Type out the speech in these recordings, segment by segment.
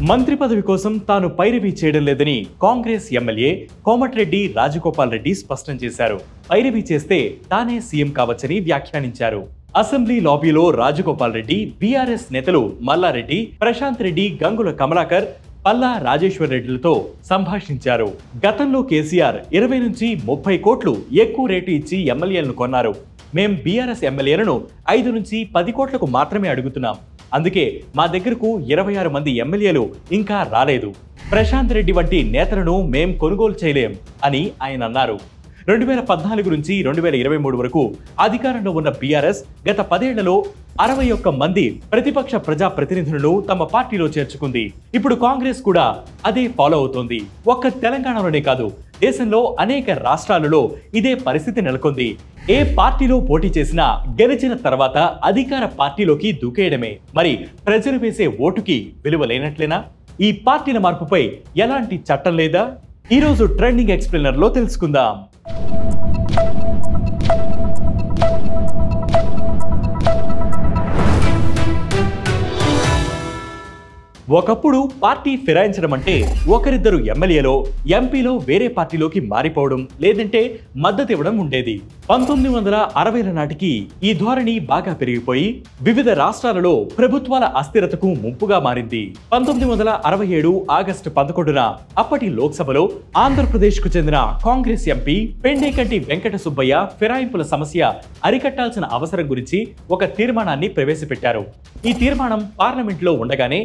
మంత్రి పదవి కోసం తాను పైరవీ చేయడం లేదని కాంగ్రెస్ ఎమ్మెల్యే కోమటిరెడ్డి రాజగోపాల్ రెడ్డి స్పష్టం చేశారు. పైరవీ చేస్తే తానే సీఎం కావచ్చని వ్యాఖ్యానించారు. అసెంబ్లీ లాబీలో రాజగోపాల్ రెడ్డి, బీఆర్ఎస్ నేతలు మల్లారెడ్డి, ప్రశాంత్ రెడ్డి, గంగుల కమలాకర్, పల్లా రాజేశ్వర్ రెడ్డిలతో సంభాషించారు. గతంలో కేసీఆర్ 20 నుంచి 30 కోట్లు ఎక్కువ రేటు ఇచ్చి ఎమ్మెల్యేలను కొన్నారు. మేం బీఆర్ఎస్ ఎమ్మెల్యేలను 5 నుంచి 10 కోట్లకు మాత్రమే అడుగుతున్నాం. అందుకే మా దగ్గరకు 26 మంది ఎమ్మెల్యేలు ఇంకా రాలేదు. ప్రశాంత్ రెడ్డి వంటి నేతలను మేం కొనుగోలు చేయలేం అని ఆయన అన్నారు. 2014 నుంచి 2023 వరకు అధికారంలో ఉన్న బీఆర్ఎస్ గత 10 ఏళ్లలో 61 మంది ప్రతిపక్ష ప్రజా ప్రతినిధులను తమ పార్టీలో చేర్చుకుంది. ఇప్పుడు కాంగ్రెస్ కూడా అదే ఫాలో అవుతోంది. ఒక్క తెలంగాణలోనే కాదు, దేశంలో అనేక రాష్ట్రాలలో ఇదే పరిస్థితి నెలకొంది. ఏ పార్టీలో పోటీ చేసినా గెలిచిన తర్వాత అధికార పార్టీలోకి దూకేయడమే. మరి ప్రజలు వేసే ఓటుకి విలువ లేనట్లేనా? ఈ పార్టీల మార్పుపై ఎలాంటి చట్టం లేదా? ఈరోజు ట్రెండింగ్ ఎక్స్ప్లెయినర్ లో తెలుసుకుందాం. ఒకప్పుడు పార్టీ ఫిరాయించడం అంటే ఒకరిద్దరు ఎమ్మెల్యేలో, ఎంపీలో వేరే పార్టీలోకి మారిపోవడం, లేదంటే మద్దతు ఇవ్వడం ఉండేది. 1960ల నాటికి ఈ ధోరణి బాగా పెరిగిపోయి వివిధ రాష్ట్రాలలో ప్రభుత్వాల అస్థిరతకు ముప్పుగా మారింది. 1967 ఆగస్టు 11న అప్పటి లోక్సభలో ఆంధ్రప్రదేశ్ కు చెందిన కాంగ్రెస్ ఎంపీ పెండేకంటి వెంకట సుబ్బయ్య ఫిరాయింపుల సమస్య అరికట్టాల్సిన అవసరం గురించి ఒక తీర్మానాన్ని ప్రవేశపెట్టారు. ఈ తీర్మానం పార్లమెంట్ లో ఉండగానే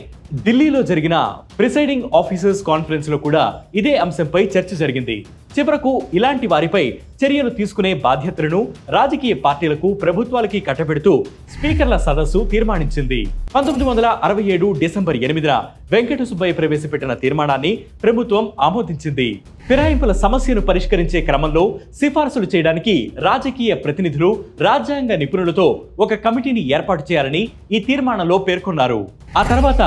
ఢిల్లీలో జరిగిన ప్రిసైడింగ్ ఆఫీసర్స్ కాన్ఫరెన్స్ లో కూడా ఇదే అంశంపై చర్చ జరిగింది. చివరకు ఇలాంటి వారిపై చర్యలు తీసుకునే బాధ్యతలను రాజకీయ పార్టీలకు, ప్రభుత్వాలకి కట్టబెడుతూ స్పీకర్ల సదస్సు తీర్మానించింది. 1967 డిసెంబర్ 8న వెంకట సుబ్బయ్య ప్రవేశపెట్టిన తీర్మానాన్ని ప్రభుత్వం ఆమోదించింది. ఫిరాయింపుల సమస్యను పరిష్కరించే క్రమంలో సిఫార్సులు చేయడానికి రాజకీయ ప్రతినిధులు, రాజ్యాంగ నిపుణులతో ఒక కమిటీని ఏర్పాటు చేయాలని ఈ తీర్మానంలో పేర్కొన్నారు. ఆ తర్వాత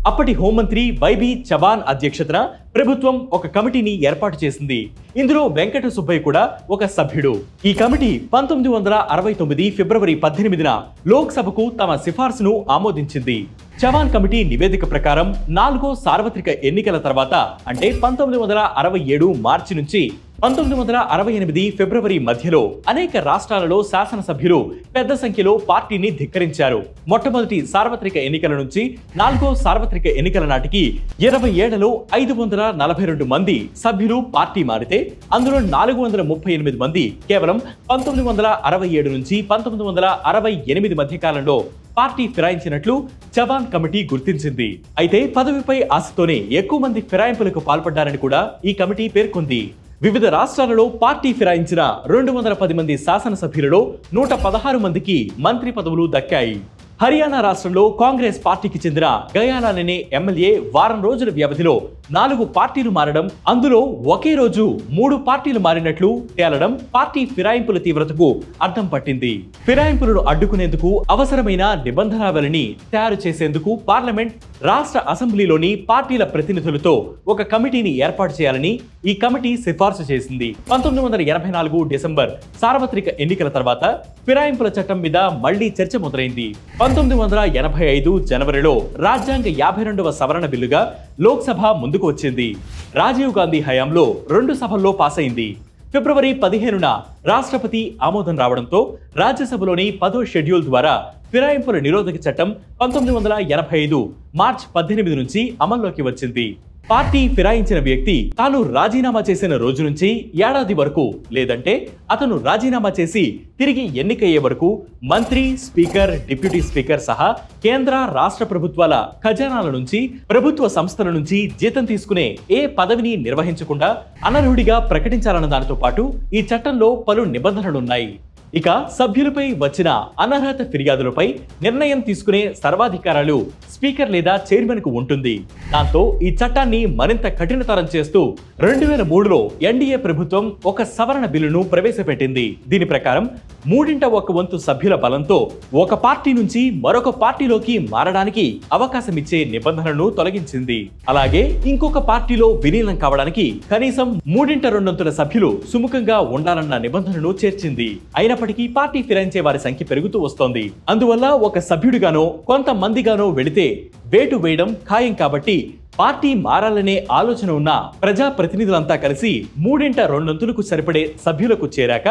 అప్పటి హోంమంత్రి వైబీ చవాన్ అధ్యక్షతన ప్రభుత్వం ఒక కమిటీని ఏర్పాటు చేసింది. ఇందులో వెంకట సుబ్బయ్య కూడా ఒక సభ్యుడు. ఈ కమిటీ 1969 ఫిబ్రవరి 18న లోక్సభకు తమ సిఫార్సును ఆమోదించింది. చవాన్ కమిటీ నివేదిక ప్రకారం 4వ సార్వత్రిక ఎన్నికల తర్వాత, అంటే 1967 మార్చి నుంచి 1968 ఫిబ్రవరి మధ్యలో అనేక రాష్ట్రాలలో శాసనసభ్యులు పెద్ద సంఖ్యలో పార్టీని ధిక్కరించారు. మొట్టమొదటి సార్వత్రిక ఎన్నికల నుంచి 4వ సార్వత్రిక ఎన్నికల నాటికి 20 ఏళ్లలో 542 మంది సభ్యులు పార్టీ మారితే అందులో 438 మంది కేవలం 1967 నుంచి 1968 మధ్య కాలంలో పార్టీ ఫిరాయించినట్లు చవాన్ కమిటీ గుర్తించింది. అయితే పదవిపై ఆశతోనే ఎక్కువ మంది ఫిరాయింపులకు పాల్పడ్డారని కూడా ఈ కమిటీ పేర్కొంది. వివిధ రాష్ట్రాలలో పార్టీ ఫిరాయించిన 210 మంది శాసనసభ్యులలో 116 మందికి మంత్రి పదవులు దక్కాయి. హర్యానా రాష్ట్రంలో కాంగ్రెస్ పార్టీకి చెందిన గయాలాల్ అనే ఎమ్మెల్యే వారం రోజుల వ్యవధిలో 4 పార్టీలు మారడం, అందులో ఒకే రోజు 3 పార్టీలు మారినట్లు తేలడం పార్టీ ఫిరాయింపుల తీవ్రతకు అర్థం పట్టింది. ఫిరాయింపులను అడ్డుకునేందుకు అవసరమైన నిబంధనావళిని తయారు చేసేందుకు పార్లమెంట్, రాష్ట్ర అసెంబ్లీలోని పార్టీల ప్రతినిధులతో ఒక కమిటీని ఏర్పాటు చేయాలని ఈ కమిటీ సిఫార్సు చేసింది. 1984 డిసెంబర్ సార్వత్రిక ఎన్నికల తర్వాత ఫిరాయింపుల చట్టం మీద మళ్లీ చర్చ మొదలైంది. 1985 జనవరిలో రాజ్యాంగ 52వ సవరణ బిల్లుగా లోక్సభ ముందుకు వచ్చింది. రాజీవ్ గాంధీ హయాంలో 2 సభల్లో పాస్ అయింది. ఫిబ్రవరి 15న రాష్ట్రపతి ఆమోదం రావడంతో రాజ్యసభలోని 10వ షెడ్యూల్ ద్వారా ఫిరాయింపుల నిరోధక చట్టం 1985 మార్చి 18 నుంచి అమల్లోకి వచ్చింది. పార్టీ ఫిరాయించిన వ్యక్తి తాను రాజీనామా చేసిన రోజు నుంచి ఏడాది వరకు, లేదంటే అతను రాజీనామా చేసి తిరిగి ఎన్నికయ్యే వరకు మంత్రి, స్పీకర్, డిప్యూటీ స్పీకర్ సహా కేంద్ర, రాష్ట్ర ప్రభుత్వాల ఖజానాల నుంచి, ప్రభుత్వ సంస్థల నుంచి జీతం తీసుకునే ఏ పదవిని నిర్వహించకుండా అనర్హుడిగా ప్రకటించాలన్న దానితో పాటు ఈ చట్టంలో పలు నిబంధనలున్నాయి. ఇక సభ్యులపై వచ్చిన అనర్హత ఫిర్యాదులపై నిర్ణయం తీసుకునే సర్వాధికారాలు స్పీకర్ లేదా చైర్మన్ కు ఉంటుంది. దాంతో ఈ చట్టాన్ని మరింత కఠినతరం చేస్తూ 2003లో ఎన్డీఏ ప్రభుత్వం ఒక సవరణ బిల్లును ప్రవేశపెట్టింది. దీని ప్రకారం 3/1 సభ్యుల బలంతో ఒక పార్టీ నుంచి మరొక పార్టీలోకి మారడానికి అవకాశం ఇచ్చే నిబంధనను తొలగించింది. అలాగే ఇంకొక పార్టీలో విలీనం కావడానికి కనీసం 3/2 సభ్యులు సుముఖంగా ఉండాలన్న నిబంధనను చేర్చింది. అయినప్పటికీ పార్టీ ఫిరాయించే వారి సంఖ్య పెరుగుతూ వస్తోంది. అందువల్ల ఒక సభ్యుడిగానో కొంతమందిగానో వెళితే వేటు వేయడం ఖాయం కాబట్టి పార్టీ మారాలనే ఆలోచన ఉన్న ప్రజా ప్రతినిధులంతా కలిసి 2/3 సరిపడే సభ్యులకు చేరాక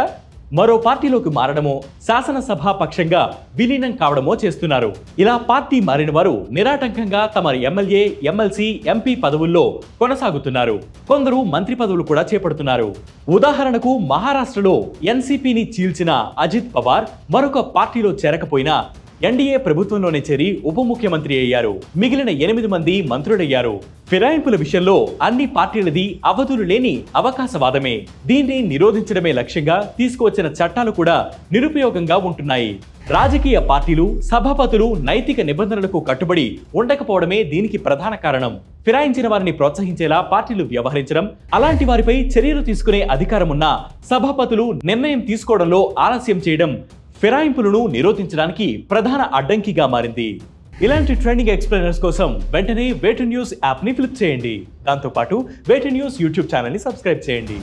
మరో పార్టీలోకి మారడమో శాసనసభ పక్షంగా విలీనం కావడమో చేస్తున్నారు. ఇలా పార్టీ మారిన వారు నిరాటంకంగా తమ ఎమ్మెల్యే, ఎమ్మెల్సీ, ఎంపీ పదవుల్లో కొనసాగుతున్నారు. కొందరు మంత్రి పదవులు కూడా చేపడుతున్నారు. ఉదాహరణకు మహారాష్ట్రలో ఎన్సీపీని చీల్చిన అజిత్ పవార్ మరొక పార్టీలో చేరకపోయినా ఎన్డీఏ ప్రభుత్వంలోనే చేరి ఉప ముఖ్యమంత్రి అయ్యారు. మిగిలిన 8 మంది మంత్రులయ్యారు. ఫిరాయింపుల విషయంలో అన్ని పార్టీలది అవధులు లేని అవకాశవాదమే. దీన్ని నిరోధించడమే లక్ష్యంగా తీసుకువచ్చిన చట్టాలు కూడా నిరుపయోగంగా ఉంటున్నాయి. రాజకీయ పార్టీలు, సభాపతులు నైతిక నిబంధనలకు కట్టుబడి ఉండకపోవడమే దీనికి ప్రధాన కారణం. ఫిరాయించిన వారిని ప్రోత్సహించేలా పార్టీలు వ్యవహరించడం, అలాంటి వారిపై చర్యలు తీసుకునే అధికారం ఉన్న సభాపతులు నిర్ణయం తీసుకోవడంలో ఆలస్యం చేయడం ఫిరాయింపులను నిరోధించడానికి ప్రధాన అడ్డంకిగా మారింది. ఇలాంటి ట్రెండింగ్ ఎక్స్ప్లెయినర్స్ కోసం వెంటనే వేటు న్యూస్ యాప్ని ఫ్లిప్ చేయండి. దాంతోపాటు వేటు న్యూస్ యూట్యూబ్ ఛానల్ని సబ్స్క్రైబ్ చేయండి.